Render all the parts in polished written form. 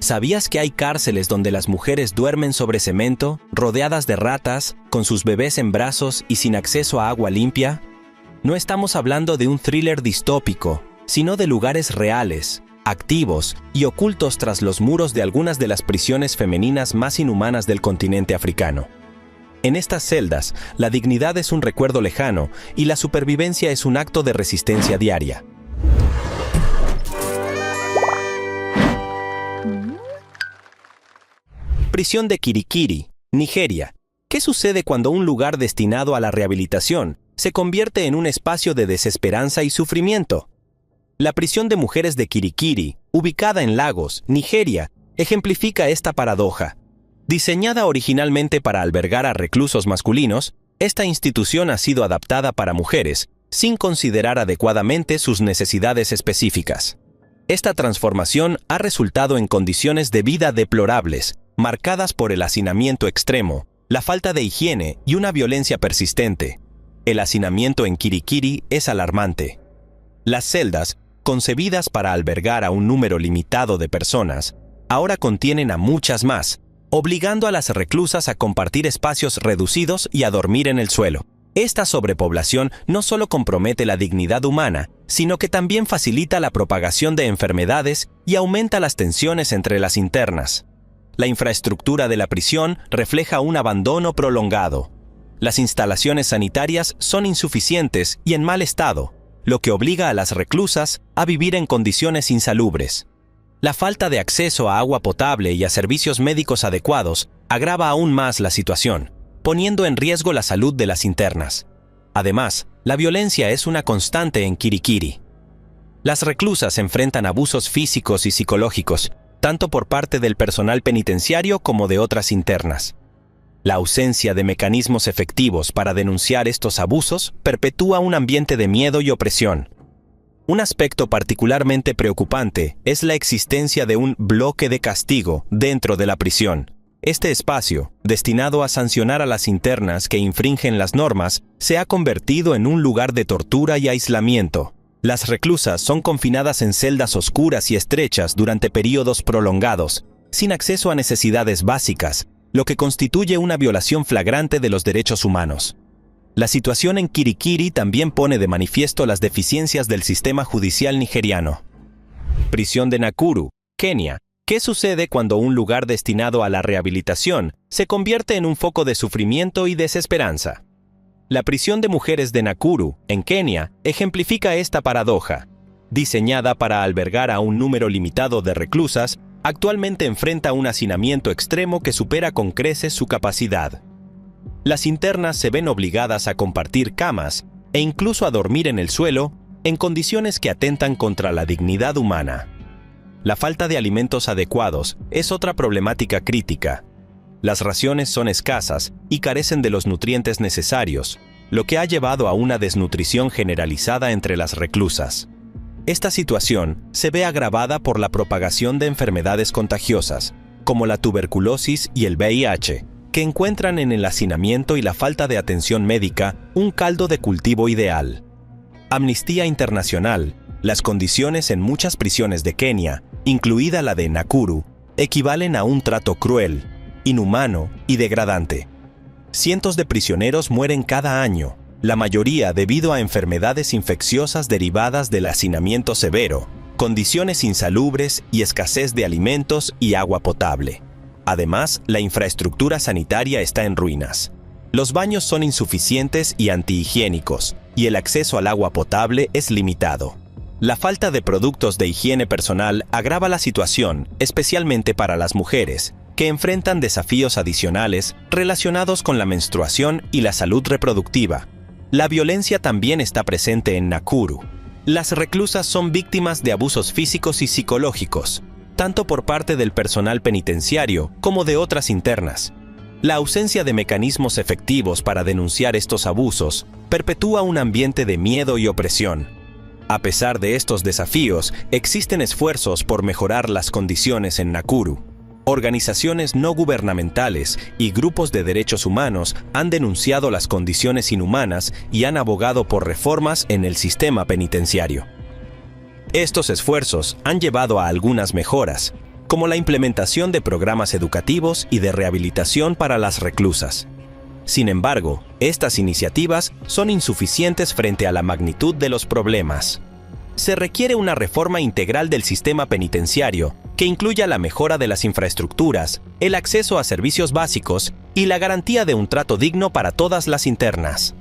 ¿Sabías que hay cárceles donde las mujeres duermen sobre cemento, rodeadas de ratas, con sus bebés en brazos y sin acceso a agua limpia? No estamos hablando de un thriller distópico, sino de lugares reales, activos y ocultos tras los muros de algunas de las prisiones femeninas más inhumanas del continente africano. En estas celdas, la dignidad es un recuerdo lejano y la supervivencia es un acto de resistencia diaria. Prisión de Kirikiri, Nigeria. ¿Qué sucede cuando un lugar destinado a la rehabilitación se convierte en un espacio de desesperanza y sufrimiento? La prisión de mujeres de Kirikiri, ubicada en Lagos, Nigeria, ejemplifica esta paradoja. Diseñada originalmente para albergar a reclusos masculinos, esta institución ha sido adaptada para mujeres, sin considerar adecuadamente sus necesidades específicas. Esta transformación ha resultado en condiciones de vida deplorables, marcadas por el hacinamiento extremo, la falta de higiene y una violencia persistente. El hacinamiento en Kirikiri es alarmante. Las celdas, concebidas para albergar a un número limitado de personas, ahora contienen a muchas más, obligando a las reclusas a compartir espacios reducidos y a dormir en el suelo. Esta sobrepoblación no solo compromete la dignidad humana, sino que también facilita la propagación de enfermedades y aumenta las tensiones entre las internas. La infraestructura de la prisión refleja un abandono prolongado. Las instalaciones sanitarias son insuficientes y en mal estado, lo que obliga a las reclusas a vivir en condiciones insalubres. La falta de acceso a agua potable y a servicios médicos adecuados agrava aún más la situación, poniendo en riesgo la salud de las internas. Además, la violencia es una constante en Kirikiri. Las reclusas enfrentan abusos físicos y psicológicos, tanto por parte del personal penitenciario como de otras internas. La ausencia de mecanismos efectivos para denunciar estos abusos perpetúa un ambiente de miedo y opresión. Un aspecto particularmente preocupante es la existencia de un bloque de castigo dentro de la prisión. Este espacio, destinado a sancionar a las internas que infringen las normas, se ha convertido en un lugar de tortura y aislamiento. Las reclusas son confinadas en celdas oscuras y estrechas durante periodos prolongados, sin acceso a necesidades básicas, lo que constituye una violación flagrante de los derechos humanos. La situación en Kirikiri también pone de manifiesto las deficiencias del sistema judicial nigeriano. Prisión de Nakuru, Kenia. ¿Qué sucede cuando un lugar destinado a la rehabilitación se convierte en un foco de sufrimiento y desesperanza? La prisión de mujeres de Nakuru, en Kenia, ejemplifica esta paradoja. Diseñada para albergar a un número limitado de reclusas, actualmente enfrenta un hacinamiento extremo que supera con creces su capacidad. Las internas se ven obligadas a compartir camas e incluso a dormir en el suelo en condiciones que atentan contra la dignidad humana. La falta de alimentos adecuados es otra problemática crítica. Las raciones son escasas y carecen de los nutrientes necesarios, lo que ha llevado a una desnutrición generalizada entre las reclusas. Esta situación se ve agravada por la propagación de enfermedades contagiosas, como la tuberculosis y el VIH, que encuentran en el hacinamiento y la falta de atención médica un caldo de cultivo ideal. Amnistía Internacional, las condiciones en muchas prisiones de Kenia, incluida la de Nakuru, equivalen a un trato cruel, inhumano y degradante. Cientos de prisioneros mueren cada año, la mayoría debido a enfermedades infecciosas derivadas del hacinamiento severo, condiciones insalubres y escasez de alimentos y agua potable. Además, la infraestructura sanitaria está en ruinas. Los baños son insuficientes y antihigiénicos, y el acceso al agua potable es limitado. La falta de productos de higiene personal agrava la situación, especialmente para las mujeres, que enfrentan desafíos adicionales relacionados con la menstruación y la salud reproductiva. La violencia también está presente en Nakuru. Las reclusas son víctimas de abusos físicos y psicológicos, tanto por parte del personal penitenciario como de otras internas. La ausencia de mecanismos efectivos para denunciar estos abusos perpetúa un ambiente de miedo y opresión. A pesar de estos desafíos, existen esfuerzos por mejorar las condiciones en Nakuru. Organizaciones no gubernamentales y grupos de derechos humanos han denunciado las condiciones inhumanas y han abogado por reformas en el sistema penitenciario. Estos esfuerzos han llevado a algunas mejoras, como la implementación de programas educativos y de rehabilitación para las reclusas. Sin embargo, estas iniciativas son insuficientes frente a la magnitud de los problemas. Se requiere una reforma integral del sistema penitenciario que incluya la mejora de las infraestructuras, el acceso a servicios básicos y la garantía de un trato digno para todas las internas.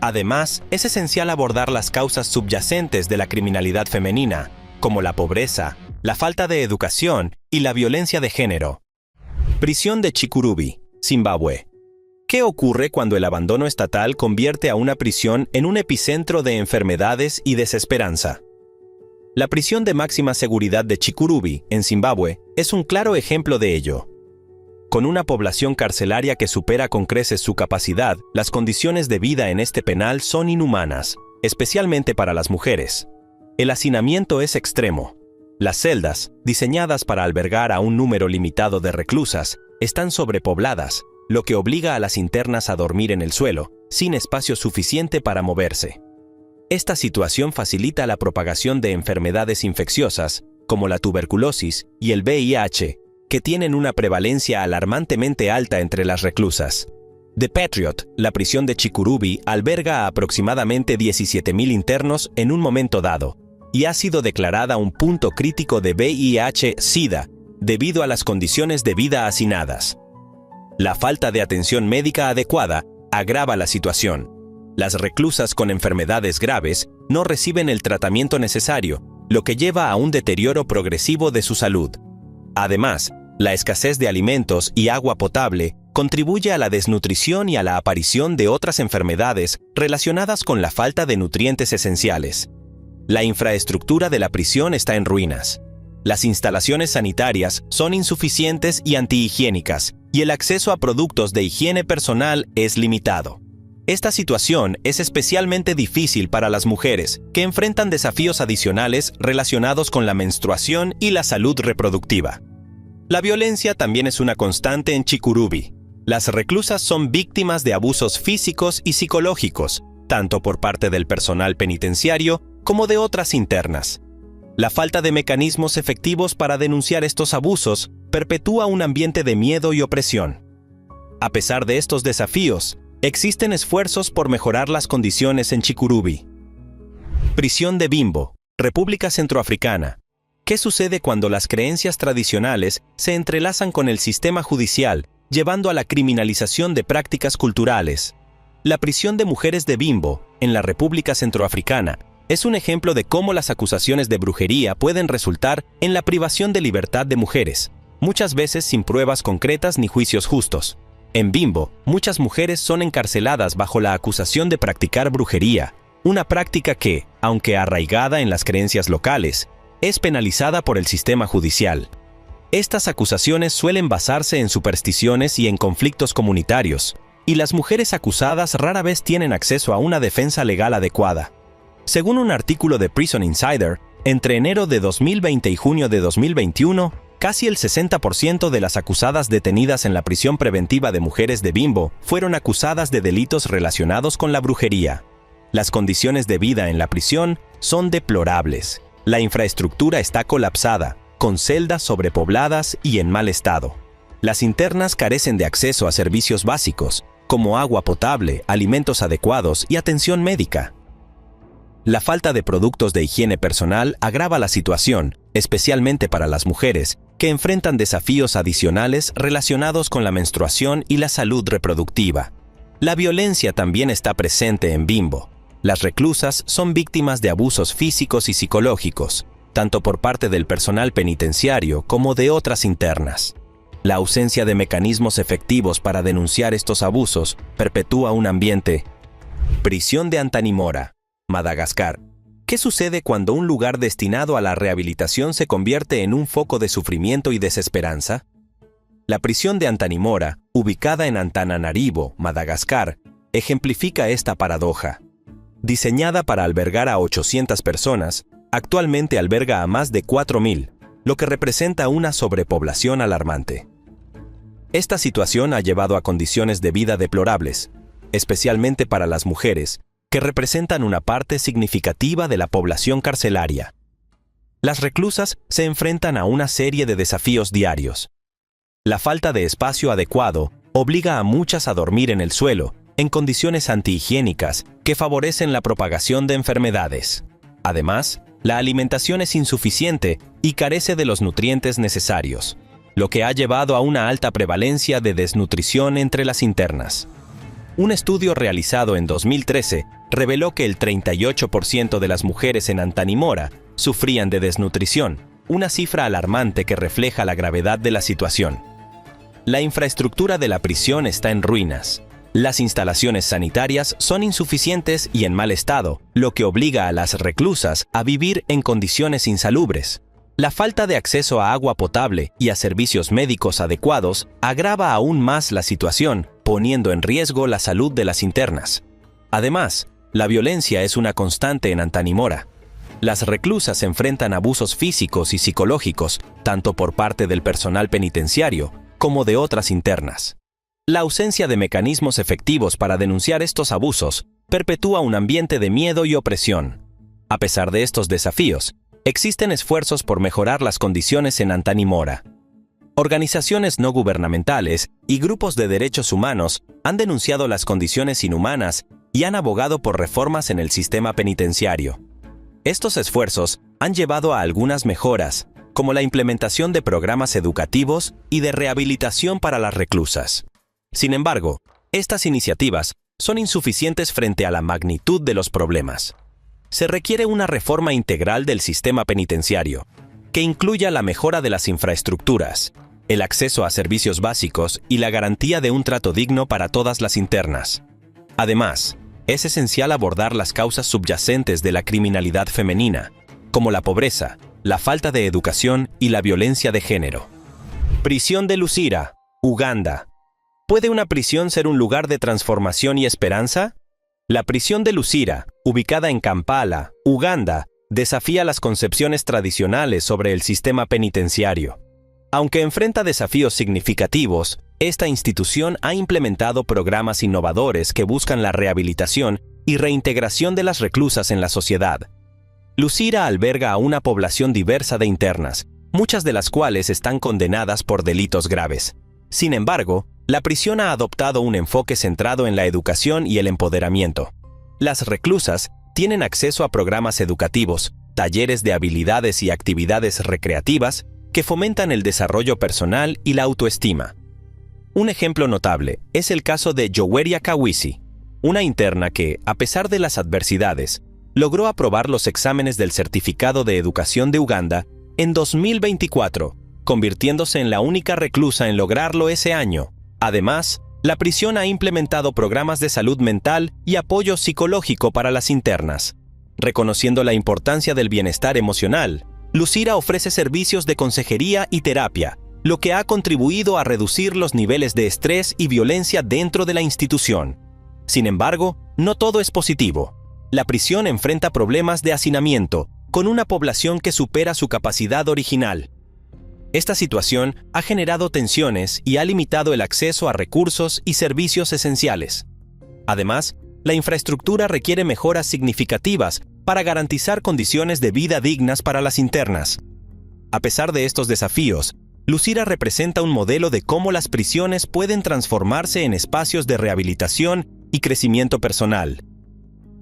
Además, es esencial abordar las causas subyacentes de la criminalidad femenina, como la pobreza, la falta de educación y la violencia de género. Prisión de Chikurubi, Zimbabue. ¿Qué ocurre cuando el abandono estatal convierte a una prisión en un epicentro de enfermedades y desesperanza? La prisión de máxima seguridad de Chikurubi, en Zimbabue, es un claro ejemplo de ello. Con una población carcelaria que supera con creces su capacidad, las condiciones de vida en este penal son inhumanas, especialmente para las mujeres. El hacinamiento es extremo. Las celdas, diseñadas para albergar a un número limitado de reclusas, están sobrepobladas, lo que obliga a las internas a dormir en el suelo, sin espacio suficiente para moverse. Esta situación facilita la propagación de enfermedades infecciosas, como la tuberculosis y el VIH, que tienen una prevalencia alarmantemente alta entre las reclusas. The Patriot, la prisión de Chikurubi, alberga a aproximadamente 17.000 internos en un momento dado, y ha sido declarada un punto crítico de VIH-Sida, debido a las condiciones de vida hacinadas. La falta de atención médica adecuada agrava la situación. Las reclusas con enfermedades graves no reciben el tratamiento necesario, lo que lleva a un deterioro progresivo de su salud. Además, la escasez de alimentos y agua potable contribuye a la desnutrición y a la aparición de otras enfermedades relacionadas con la falta de nutrientes esenciales. La infraestructura de la prisión está en ruinas. Las instalaciones sanitarias son insuficientes y antihigiénicas, y el acceso a productos de higiene personal es limitado. Esta situación es especialmente difícil para las mujeres, que enfrentan desafíos adicionales relacionados con la menstruación y la salud reproductiva. La violencia también es una constante en Chikurubi. Las reclusas son víctimas de abusos físicos y psicológicos, tanto por parte del personal penitenciario como de otras internas. La falta de mecanismos efectivos para denunciar estos abusos perpetúa un ambiente de miedo y opresión. A pesar de estos desafíos, existen esfuerzos por mejorar las condiciones en Chikurubi. Prisión de Bimbo, República Centroafricana. ¿Qué sucede cuando las creencias tradicionales se entrelazan con el sistema judicial, llevando a la criminalización de prácticas culturales? La prisión de mujeres de Bimbo, en la República Centroafricana, es un ejemplo de cómo las acusaciones de brujería pueden resultar en la privación de libertad de mujeres, muchas veces sin pruebas concretas ni juicios justos. En Bimbo, muchas mujeres son encarceladas bajo la acusación de practicar brujería, una práctica que, aunque arraigada en las creencias locales, es penalizada por el sistema judicial. Estas acusaciones suelen basarse en supersticiones y en conflictos comunitarios, y las mujeres acusadas rara vez tienen acceso a una defensa legal adecuada. Según un artículo de Prison Insider, entre enero de 2020 y junio de 2021, casi el 60% de las acusadas detenidas en la prisión preventiva de mujeres de Bimbo fueron acusadas de delitos relacionados con la brujería. Las condiciones de vida en la prisión son deplorables. La infraestructura está colapsada, con celdas sobrepobladas y en mal estado. Las internas carecen de acceso a servicios básicos, como agua potable, alimentos adecuados y atención médica. La falta de productos de higiene personal agrava la situación, especialmente para las mujeres, que enfrentan desafíos adicionales relacionados con la menstruación y la salud reproductiva. La violencia también está presente en Bimbo. Las reclusas son víctimas de abusos físicos y psicológicos, tanto por parte del personal penitenciario como de otras internas. La ausencia de mecanismos efectivos para denunciar estos abusos perpetúa un ambiente. Prisión de Antanimora, Madagascar. ¿Qué sucede cuando un lugar destinado a la rehabilitación se convierte en un foco de sufrimiento y desesperanza? La prisión de Antanimora, ubicada en Antananarivo, Madagascar, ejemplifica esta paradoja. Diseñada para albergar a 800 personas, actualmente alberga a más de 4.000, lo que representa una sobrepoblación alarmante. Esta situación ha llevado a condiciones de vida deplorables, especialmente para las mujeres, que representan una parte significativa de la población carcelaria. las reclusas se enfrentan a una serie de desafíos diarios. La falta de espacio adecuado obliga a muchas a dormir en el suelo, en condiciones antihigiénicas que favorecen la propagación de enfermedades. Además, la alimentación es insuficiente y carece de los nutrientes necesarios, lo que ha llevado a una alta prevalencia de desnutrición entre las internas. Un estudio realizado en 2013 reveló que el 38% de las mujeres en Antanimora sufrían de desnutrición, una cifra alarmante que refleja la gravedad de la situación. La infraestructura de la prisión está en ruinas. Las instalaciones sanitarias son insuficientes y en mal estado, lo que obliga a las reclusas a vivir en condiciones insalubres. La falta de acceso a agua potable y a servicios médicos adecuados agrava aún más la situación, poniendo en riesgo la salud de las internas. Además, la violencia es una constante en Antanimora. Las reclusas enfrentan abusos físicos y psicológicos, tanto por parte del personal penitenciario como de otras internas. La ausencia de mecanismos efectivos para denunciar estos abusos perpetúa un ambiente de miedo y opresión. A pesar de estos desafíos, existen esfuerzos por mejorar las condiciones en Antanimora. Organizaciones no gubernamentales y grupos de derechos humanos han denunciado las condiciones inhumanas y han abogado por reformas en el sistema penitenciario. Estos esfuerzos han llevado a algunas mejoras, como la implementación de programas educativos y de rehabilitación para las reclusas. Sin embargo, estas iniciativas son insuficientes frente a la magnitud de los problemas. Se requiere una reforma integral del sistema penitenciario, que incluya la mejora de las infraestructuras, el acceso a servicios básicos y la garantía de un trato digno para todas las internas. Además, es esencial abordar las causas subyacentes de la criminalidad femenina, como la pobreza, la falta de educación y la violencia de género. Prisión de Luzira, Uganda. ¿Puede una prisión ser un lugar de transformación y esperanza? La prisión de Luzira, ubicada en Kampala, Uganda, desafía las concepciones tradicionales sobre el sistema penitenciario. Aunque enfrenta desafíos significativos, esta institución ha implementado programas innovadores que buscan la rehabilitación y reintegración de las reclusas en la sociedad. Luzira alberga a una población diversa de internas, muchas de las cuales están condenadas por delitos graves. Sin embargo, la prisión ha adoptado un enfoque centrado en la educación y el empoderamiento. Las reclusas tienen acceso a programas educativos, talleres de habilidades y actividades recreativas que fomentan el desarrollo personal y la autoestima. Un ejemplo notable es el caso de Joweria Kawisi, una interna que, a pesar de las adversidades, logró aprobar los exámenes del Certificado de Educación de Uganda en 2024, convirtiéndose en la única reclusa en lograrlo ese año. Además, la prisión ha implementado programas de salud mental y apoyo psicológico para las internas. Reconociendo la importancia del bienestar emocional, Luzira ofrece servicios de consejería y terapia, lo que ha contribuido a reducir los niveles de estrés y violencia dentro de la institución. Sin embargo, no todo es positivo. La prisión enfrenta problemas de hacinamiento, con una población que supera su capacidad original. Esta situación ha generado tensiones y ha limitado el acceso a recursos y servicios esenciales. Además, la infraestructura requiere mejoras significativas para garantizar condiciones de vida dignas para las internas. A pesar de estos desafíos, Luzira representa un modelo de cómo las prisiones pueden transformarse en espacios de rehabilitación y crecimiento personal.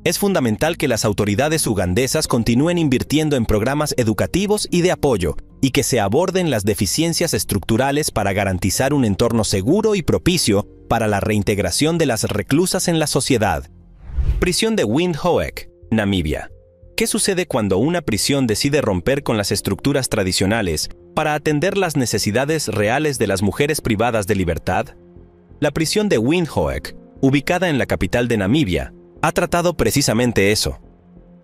Es fundamental que las autoridades ugandesas continúen invirtiendo en programas educativos y de apoyo, y que se aborden las deficiencias estructurales para garantizar un entorno seguro y propicio para la reintegración de las reclusas en la sociedad. Prisión de Windhoek, Namibia. ¿Qué sucede cuando una prisión decide romper con las estructuras tradicionales para atender las necesidades reales de las mujeres privadas de libertad? La prisión de Windhoek, ubicada en la capital de Namibia, ha tratado precisamente eso: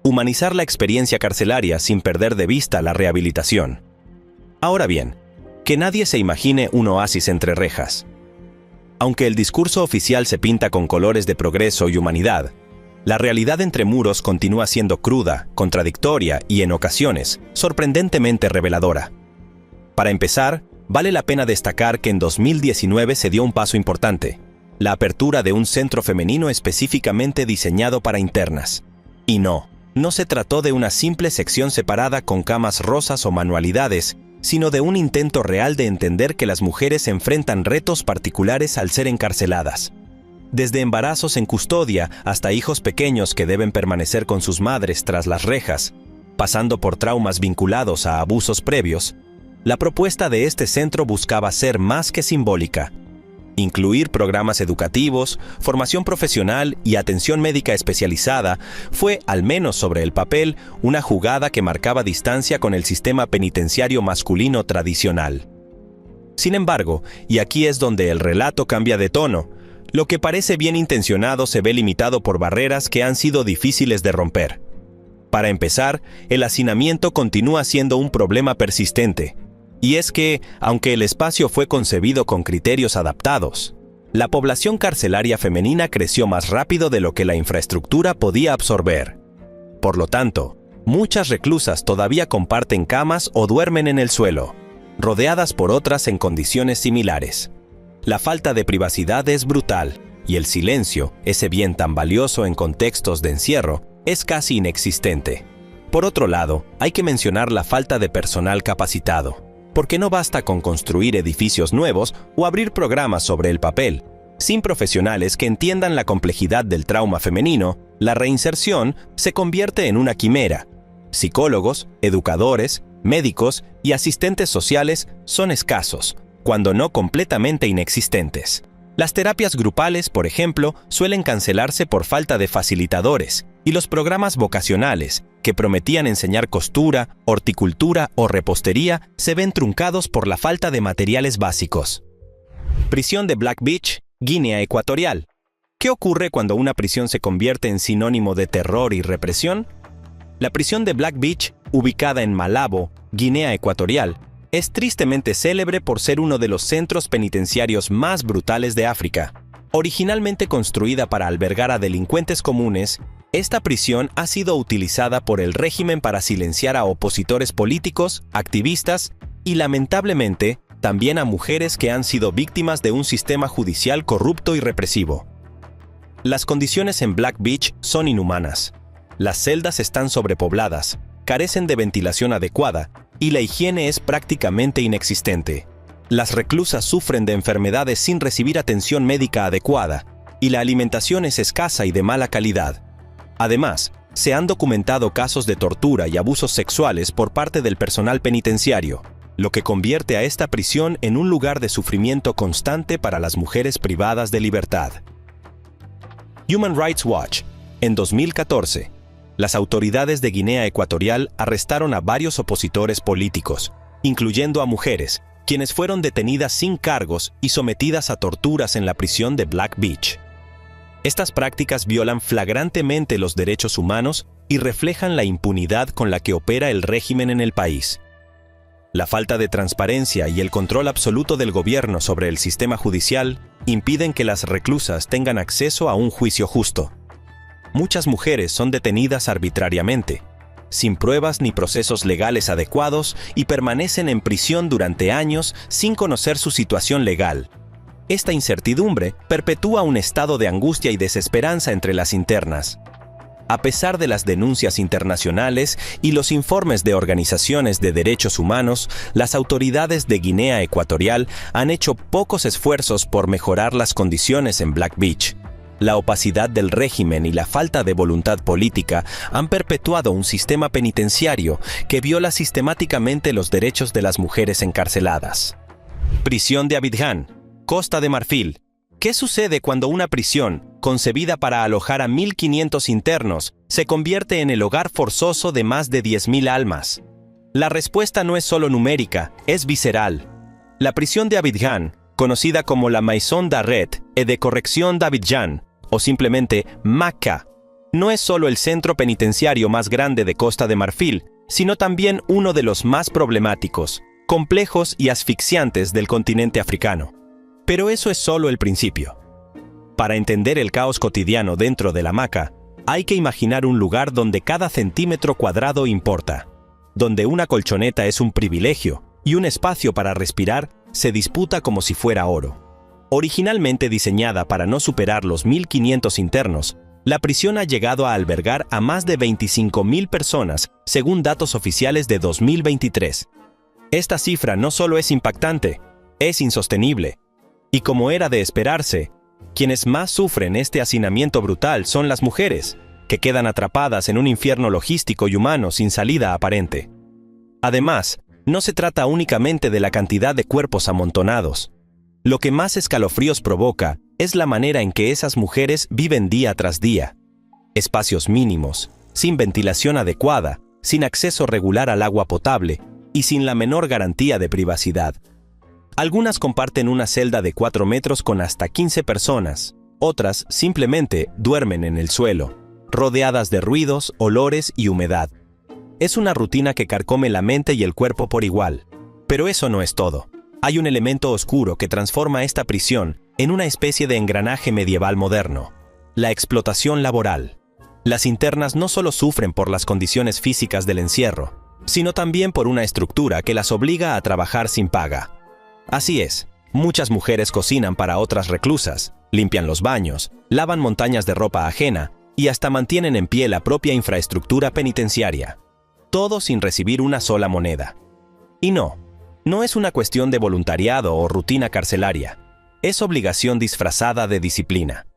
humanizar la experiencia carcelaria sin perder de vista la rehabilitación. Ahora bien, que nadie se imagine un oasis entre rejas. Aunque el discurso oficial se pinta con colores de progreso y humanidad, la realidad entre muros continúa siendo cruda, contradictoria y, en ocasiones, sorprendentemente reveladora. Para empezar, vale la pena destacar que en 2019 se dio un paso importante: la apertura de un centro femenino específicamente diseñado para internas. Y no No se trató de una simple sección separada con camas rosas o manualidades, sino de un intento real de entender que las mujeres enfrentan retos particulares al ser encarceladas. Desde embarazos en custodia hasta hijos pequeños que deben permanecer con sus madres tras las rejas, pasando por traumas vinculados a abusos previos, la propuesta de este centro buscaba ser más que simbólica. Incluir programas educativos, formación profesional y atención médica especializada fue, al menos sobre el papel, una jugada que marcaba distancia con el sistema penitenciario masculino tradicional. Sin embargo, y aquí es donde el relato cambia de tono, lo que parece bien intencionado se ve limitado por barreras que han sido difíciles de romper. Para empezar, el hacinamiento continúa siendo un problema persistente. Y es que, aunque el espacio fue concebido con criterios adaptados, la población carcelaria femenina creció más rápido de lo que la infraestructura podía absorber. Por lo tanto, muchas reclusas todavía comparten camas o duermen en el suelo, rodeadas por otras en condiciones similares. La falta de privacidad es brutal, y el silencio, ese bien tan valioso en contextos de encierro, es casi inexistente. Por otro lado, hay que mencionar la falta de personal capacitado, porque no basta con construir edificios nuevos o abrir programas sobre el papel. Sin profesionales que entiendan la complejidad del trauma femenino, la reinserción se convierte en una quimera. Psicólogos, educadores, médicos y asistentes sociales son escasos, cuando no completamente inexistentes. Las terapias grupales, por ejemplo, suelen cancelarse por falta de facilitadores, y los programas vocacionales, que prometían enseñar costura, horticultura o repostería, se ven truncados por la falta de materiales básicos. Prisión de Black Beach, Guinea Ecuatorial. ¿Qué ocurre cuando una prisión se convierte en sinónimo de terror y represión? La prisión de Black Beach, ubicada en Malabo, Guinea Ecuatorial, es tristemente célebre por ser uno de los centros penitenciarios más brutales de África. Originalmente construida para albergar a delincuentes comunes, esta prisión ha sido utilizada por el régimen para silenciar a opositores políticos, activistas y, lamentablemente, también a mujeres que han sido víctimas de un sistema judicial corrupto y represivo. Las condiciones en Black Beach son inhumanas. Las celdas están sobrepobladas, carecen de ventilación adecuada y la higiene es prácticamente inexistente. Las reclusas sufren de enfermedades sin recibir atención médica adecuada y la alimentación es escasa y de mala calidad. Además, se han documentado casos de tortura y abusos sexuales por parte del personal penitenciario, lo que convierte a esta prisión en un lugar de sufrimiento constante para las mujeres privadas de libertad. Human Rights Watch. En 2014, las autoridades de Guinea Ecuatorial arrestaron a varios opositores políticos, incluyendo a mujeres, quienes fueron detenidas sin cargos y sometidas a torturas en la prisión de Black Beach. Estas prácticas violan flagrantemente los derechos humanos y reflejan la impunidad con la que opera el régimen en el país. La falta de transparencia y el control absoluto del gobierno sobre el sistema judicial impiden que las reclusas tengan acceso a un juicio justo. Muchas mujeres son detenidas arbitrariamente, sin pruebas ni procesos legales adecuados y permanecen en prisión durante años sin conocer su situación legal. Esta incertidumbre perpetúa un estado de angustia y desesperanza entre las internas. A pesar de las denuncias internacionales y los informes de organizaciones de derechos humanos, las autoridades de Guinea Ecuatorial han hecho pocos esfuerzos por mejorar las condiciones en Black Beach. La opacidad del régimen y la falta de voluntad política han perpetuado un sistema penitenciario que viola sistemáticamente los derechos de las mujeres encarceladas. Prisión de Abidjan, Costa de Marfil. ¿Qué sucede cuando una prisión, concebida para alojar a 1.500 internos, se convierte en el hogar forzoso de más de 10.000 almas? La respuesta no es solo numérica, es visceral. La prisión de Abidjan, conocida como la Maison d'Arrêt et de Corrección d'Abidjan, o simplemente MACA, no es solo el centro penitenciario más grande de Costa de Marfil, sino también uno de los más problemáticos, complejos y asfixiantes del continente africano. Pero eso es solo el principio. Para entender el caos cotidiano dentro de la MACA, hay que imaginar un lugar donde cada centímetro cuadrado importa, donde una colchoneta es un privilegio y un espacio para respirar se disputa como si fuera oro. Originalmente diseñada para no superar los 1.500 internos, La prisión ha llegado a albergar a más de 25.000 personas, según datos oficiales de 2023. Esta cifra no solo es impactante, es insostenible. Y como era de esperarse, quienes más sufren este hacinamiento brutal son las mujeres, que quedan atrapadas en un infierno logístico y humano sin salida aparente. Además, no se trata únicamente de la cantidad de cuerpos amontonados. Lo que más escalofríos provoca es la manera en que esas mujeres viven día tras día. Espacios mínimos, sin ventilación adecuada, sin acceso regular al agua potable y sin la menor garantía de privacidad. Algunas comparten una celda de 4 metros con hasta 15 personas, otras simplemente duermen en el suelo, rodeadas de ruidos, olores y humedad. Es una rutina que carcome la mente y el cuerpo por igual. Pero eso no es todo. Hay un elemento oscuro que transforma esta prisión en una especie de engranaje medieval moderno: la explotación laboral. Las internas no solo sufren por las condiciones físicas del encierro, sino también por una estructura que las obliga a trabajar sin paga. Así es, muchas mujeres cocinan para otras reclusas, limpian los baños, lavan montañas de ropa ajena y hasta mantienen en pie la propia infraestructura penitenciaria. Todo sin recibir una sola moneda. Y no es una cuestión de voluntariado o rutina carcelaria. Es obligación disfrazada de disciplina.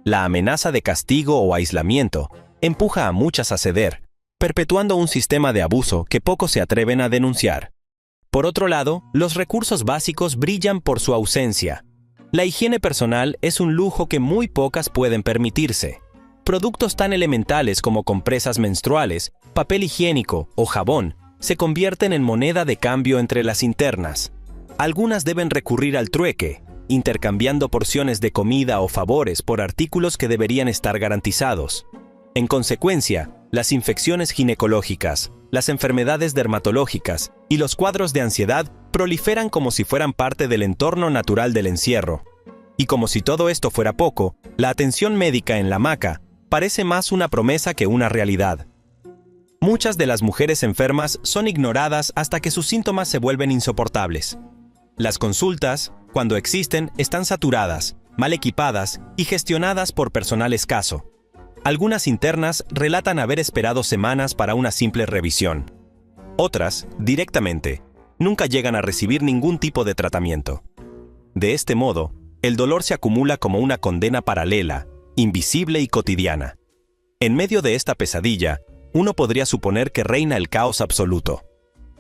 La amenaza de castigo o aislamiento empuja a muchas a ceder, perpetuando un sistema de abuso que pocos se atreven a denunciar. Por otro lado, los recursos básicos brillan por su ausencia. La higiene personal es un lujo que muy pocas pueden permitirse. Productos tan elementales como compresas menstruales, papel higiénico o jabón se convierten en moneda de cambio entre las internas. Algunas deben recurrir al trueque, intercambiando porciones de comida o favores por artículos que deberían estar garantizados. En consecuencia, las infecciones ginecológicas, las enfermedades dermatológicas y los cuadros de ansiedad proliferan como si fueran parte del entorno natural del encierro. Y como si todo esto fuera poco, la atención médica en la hamaca parece más una promesa que una realidad. Muchas de las mujeres enfermas son ignoradas hasta que sus síntomas se vuelven insoportables. Las consultas, cuando existen, están saturadas, mal equipadas y gestionadas por personal escaso. Algunas internas relatan haber esperado semanas para una simple revisión. Otras, directamente, nunca llegan a recibir ningún tipo de tratamiento. De este modo, el dolor se acumula como una condena paralela, invisible y cotidiana. En medio de esta pesadilla, uno podría suponer que reina el caos absoluto.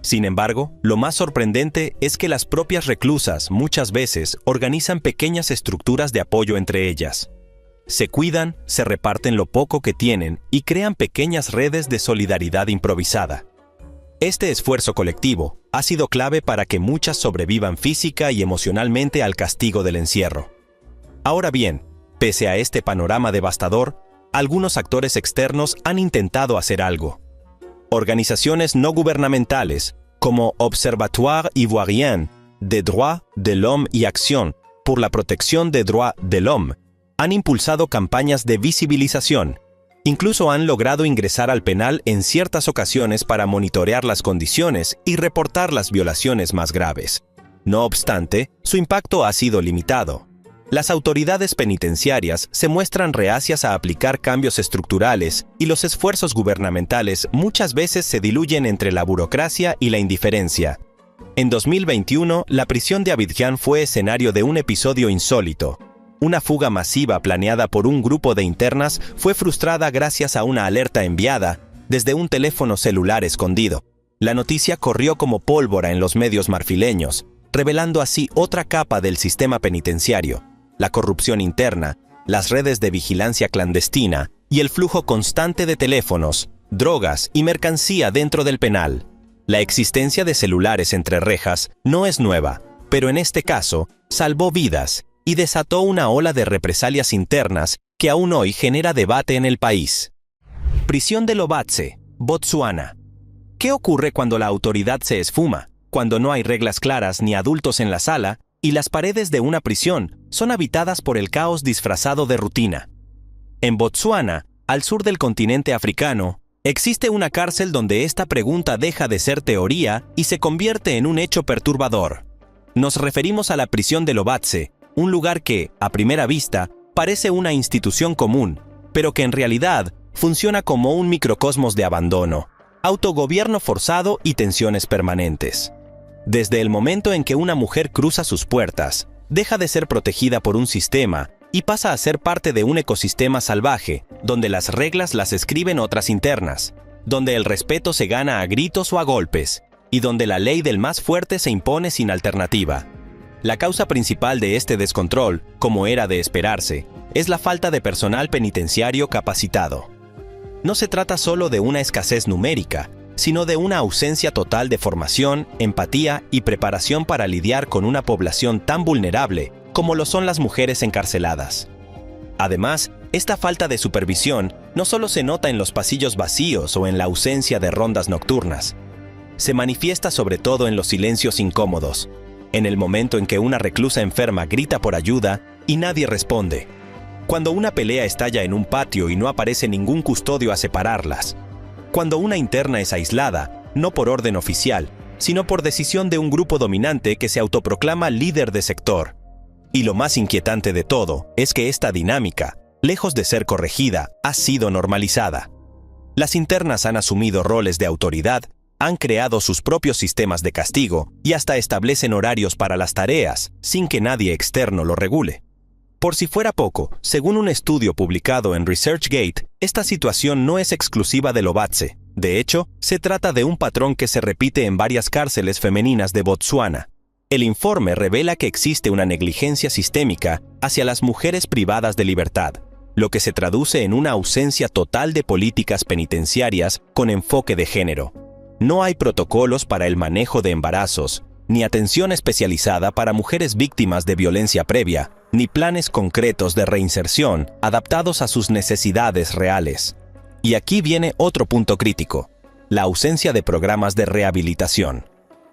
Sin embargo, lo más sorprendente es que las propias reclusas muchas veces organizan pequeñas estructuras de apoyo entre ellas. Se cuidan, se reparten lo poco que tienen y crean pequeñas redes de solidaridad improvisada. Este esfuerzo colectivo ha sido clave para que muchas sobrevivan física y emocionalmente al castigo del encierro. Ahora bien, pese a este panorama devastador, algunos actores externos han intentado hacer algo. Organizaciones no gubernamentales, como Observatoire Ivoirien des Droits de l'Homme y Acción por la Protección des Droits de l'Homme, han impulsado campañas de visibilización. Incluso han logrado ingresar al penal en ciertas ocasiones para monitorear las condiciones y reportar las violaciones más graves. No obstante, su impacto ha sido limitado. Las autoridades penitenciarias se muestran reacias a aplicar cambios estructurales y los esfuerzos gubernamentales muchas veces se diluyen entre la burocracia y la indiferencia. En 2021, la prisión de Abidjan fue escenario de un episodio insólito. Una fuga masiva planeada por un grupo de internas fue frustrada gracias a una alerta enviada desde un teléfono celular escondido. La noticia corrió como pólvora en los medios marfileños, revelando así otra capa del sistema penitenciario: la corrupción interna, las redes de vigilancia clandestina y el flujo constante de teléfonos, drogas y mercancía dentro del penal. La existencia de celulares entre rejas no es nueva, pero en este caso salvó vidas y desató una ola de represalias internas que aún hoy genera debate en el país. Prisión de Lobatse, Botsuana. ¿Qué ocurre cuando la autoridad se esfuma, cuando no hay reglas claras ni adultos en la sala y las paredes de una prisión son habitadas por el caos disfrazado de rutina? En Botsuana, al sur del continente africano, existe una cárcel donde esta pregunta deja de ser teoría y se convierte en un hecho perturbador. Nos referimos a la prisión de Lobatse, un lugar que, a primera vista, parece una institución común, pero que en realidad funciona como un microcosmos de abandono, autogobierno forzado y tensiones permanentes. Desde el momento en que una mujer cruza sus puertas, deja de ser protegida por un sistema y pasa a ser parte de un ecosistema salvaje, donde las reglas las escriben otras internas, donde el respeto se gana a gritos o a golpes, y donde la ley del más fuerte se impone sin alternativa. La causa principal de este descontrol, como era de esperarse, es la falta de personal penitenciario capacitado. No se trata solo de una escasez numérica, sino de una ausencia total de formación, empatía y preparación para lidiar con una población tan vulnerable como lo son las mujeres encarceladas. Además, esta falta de supervisión no solo se nota en los pasillos vacíos o en la ausencia de rondas nocturnas. Se manifiesta sobre todo en los silencios incómodos, en el momento en que una reclusa enferma grita por ayuda y nadie responde, cuando una pelea estalla en un patio y no aparece ningún custodio a separarlas, cuando una interna es aislada, no por orden oficial, sino por decisión de un grupo dominante que se autoproclama líder de sector. Y lo más inquietante de todo es que esta dinámica, lejos de ser corregida, ha sido normalizada. Las internas han asumido roles de autoridad, han creado sus propios sistemas de castigo y hasta establecen horarios para las tareas, sin que nadie externo lo regule. Por si fuera poco, según un estudio publicado en ResearchGate, esta situación no es exclusiva de Lobatse. De hecho, se trata de un patrón que se repite en varias cárceles femeninas de Botsuana. El informe revela que existe una negligencia sistémica hacia las mujeres privadas de libertad, lo que se traduce en una ausencia total de políticas penitenciarias con enfoque de género. No hay protocolos para el manejo de embarazos, ni atención especializada para mujeres víctimas de violencia previa, ni planes concretos de reinserción adaptados a sus necesidades reales. Y aquí viene otro punto crítico: la ausencia de programas de rehabilitación.